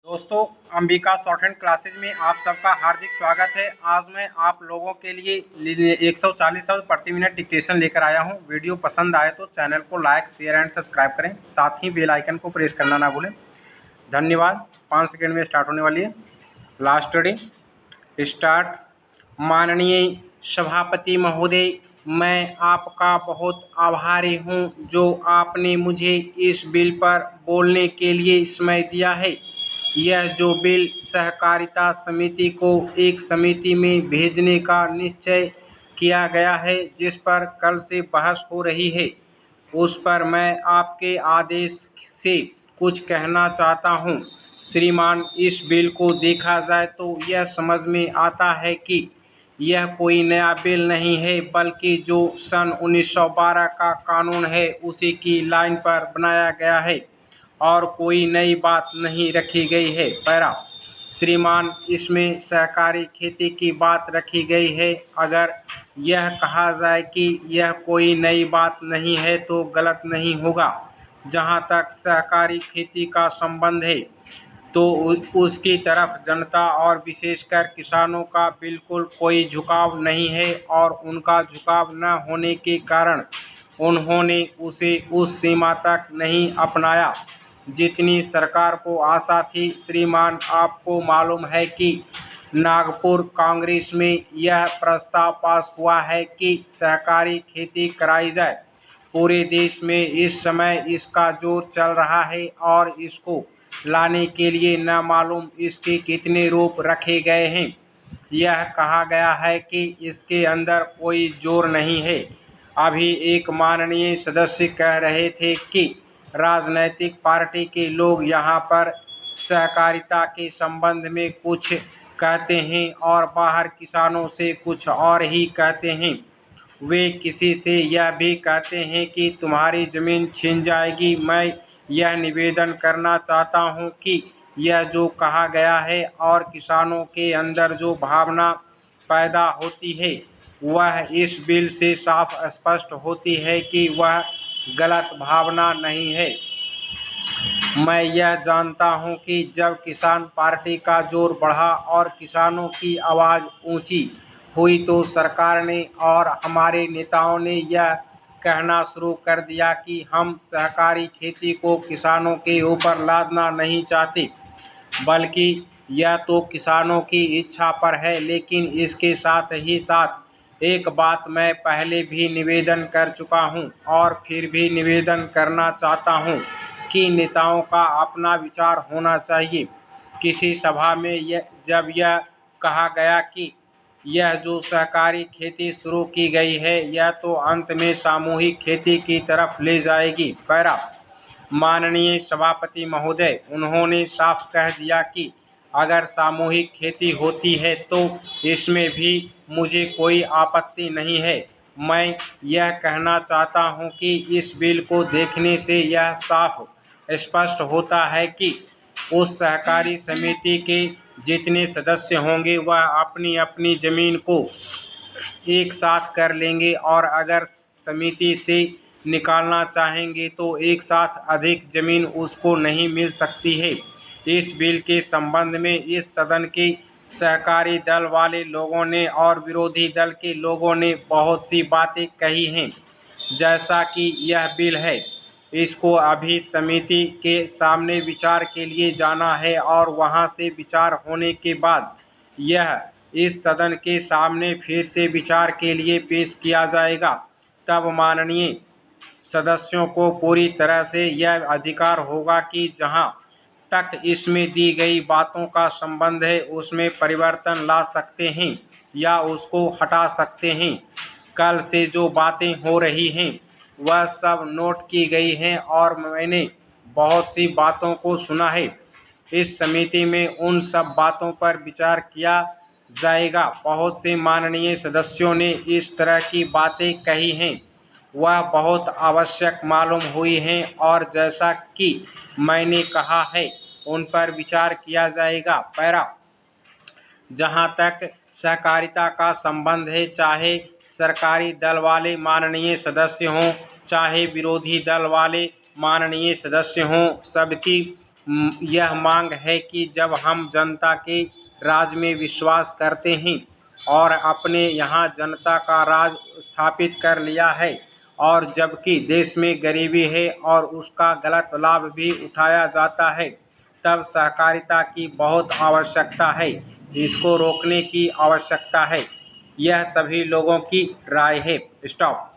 दोस्तों, Ambika short hand classes में आप सबका हार्दिक स्वागत है। आज मैं आप लोगों के लिए 140 शब्द प्रति मिनट डिक्टेशन लेकर आया हूं। वीडियो पसंद आए तो चैनल को लाइक, शेयर एंड सब्सक्राइब करें। साथ ही बेल आइकन को प्रेस करना ना भूलें। धन्यवाद। 5 सेकंड में स्टार्ट होने वाली है। Last day start. माननीय सभापति महोदय, मैं आपका बहुत आभारी हूं जो आपने मुझे इस बिल पर बोलने के लिए समय दिया है। यह जो बिल सहकारिता समिति को एक समिति में भेजने का निश्चय किया गया है, जिस पर कल से बहस हो रही है, उस पर मैं आपके आदेश से कुछ कहना चाहता हूं। श्रीमान, इस बिल को देखा जाए तो यह समझ में आता है कि यह कोई नया बिल नहीं है, बल्कि जो सन 1912 का कानून है उसी की लाइन पर बनाया गया है और कोई नई बात नहीं रखी गई है। पैरा श्रीमान, इसमें सहकारी खेती की बात रखी गई है। अगर यह कहा जाए कि यह कोई नई बात नहीं है तो गलत नहीं होगा। जहां तक सहकारी खेती का संबंध है तो उसकी तरफ जनता और विशेषकर किसानों का बिल्कुल कोई झुकाव नहीं है और उनका झुकाव न होने के कारण उन्होंने उसे उस सीमा तक नहीं अपनाया जितनी सरकार को आशा थी। श्रीमान, आपको मालूम है कि नागपुर कांग्रेस में यह प्रस्ताव पास हुआ है कि सहकारी खेती कराई जाए। पूरे देश में इस समय इसका जोर चल रहा है और इसको लाने के लिए न मालूम इसके कितने रूप रखे गए हैं। यह कहा गया है कि इसके अंदर कोई जोर नहीं है। अभी एक माननीय सदस्य कह रहे थे कि राजनैतिक पार्टी के लोग यहाँ पर सहकारिता के संबंध में कुछ कहते हैं और बाहर किसानों से कुछ और ही कहते हैं। वे किसी से यह भी कहते हैं कि तुम्हारी ज़मीन छीन जाएगी। मैं यह निवेदन करना चाहता हूं कि यह जो कहा गया है और किसानों के अंदर जो भावना पैदा होती है वह इस बिल से साफ स्पष्ट होती है कि वह गलत भावना नहीं है। मैं यह जानता हूं कि जब किसान पार्टी का जोर बढ़ा और किसानों की आवाज़ ऊंची हुई तो सरकार ने और हमारे नेताओं ने यह कहना शुरू कर दिया कि हम सहकारी खेती को किसानों के ऊपर लादना नहीं चाहते, बल्कि यह तो किसानों की इच्छा पर है। लेकिन इसके साथ ही साथ एक बात मैं पहले भी निवेदन कर चुका हूं और फिर भी निवेदन करना चाहता हूं कि नेताओं का अपना विचार होना चाहिए। किसी सभा में जब यह कहा गया कि यह जो सहकारी खेती शुरू की गई है यह तो अंत में सामूहिक खेती की तरफ ले जाएगी। पैरा माननीय सभापति महोदय, उन्होंने साफ कह दिया कि अगर सामूहिक खेती होती है तो इसमें भी मुझे कोई आपत्ति नहीं है। मैं यह कहना चाहता हूं कि इस बिल को देखने से यह साफ स्पष्ट होता है कि उस सहकारी समिति के जितने सदस्य होंगे वह अपनी अपनी ज़मीन को एक साथ कर लेंगे और अगर समिति से निकालना चाहेंगे तो एक साथ अधिक ज़मीन उसको नहीं मिल सकती है। इस बिल के संबंध में इस सदन के सहकारी दल वाले लोगों ने और विरोधी दल के लोगों ने बहुत सी बातें कही हैं। जैसा कि यह बिल है, इसको अभी समिति के सामने विचार के लिए जाना है और वहां से विचार होने के बाद यह इस सदन के सामने फिर से विचार के लिए पेश किया जाएगा। तब माननीय सदस्यों को पूरी तरह से यह अधिकार होगा कि जहां तक इसमें दी गई बातों का संबंध है उसमें परिवर्तन ला सकते हैं या उसको हटा सकते हैं। कल से जो बातें हो रही हैं वह सब नोट की गई हैं और मैंने बहुत सी बातों को सुना है। इस समिति में उन सब बातों पर विचार किया जाएगा। बहुत से माननीय सदस्यों ने इस तरह की बातें कही हैं, वह बहुत आवश्यक मालूम हुई हैं और जैसा कि मैंने कहा है उन पर विचार किया जाएगा। पैरा जहां तक सहकारिता का संबंध है, चाहे सरकारी दल वाले माननीय सदस्य हों चाहे विरोधी दल वाले माननीय सदस्य हों, सबकी यह मांग है कि जब हम जनता के राज में विश्वास करते हैं और अपने यहाँ जनता का राज स्थापित कर लिया है, और जबकि देश में गरीबी है और उसका गलत लाभ भी उठाया जाता है, तब सहकारिता की बहुत आवश्यकता है। इसको रोकने की आवश्यकता है। यह सभी लोगों की राय है। स्टॉप।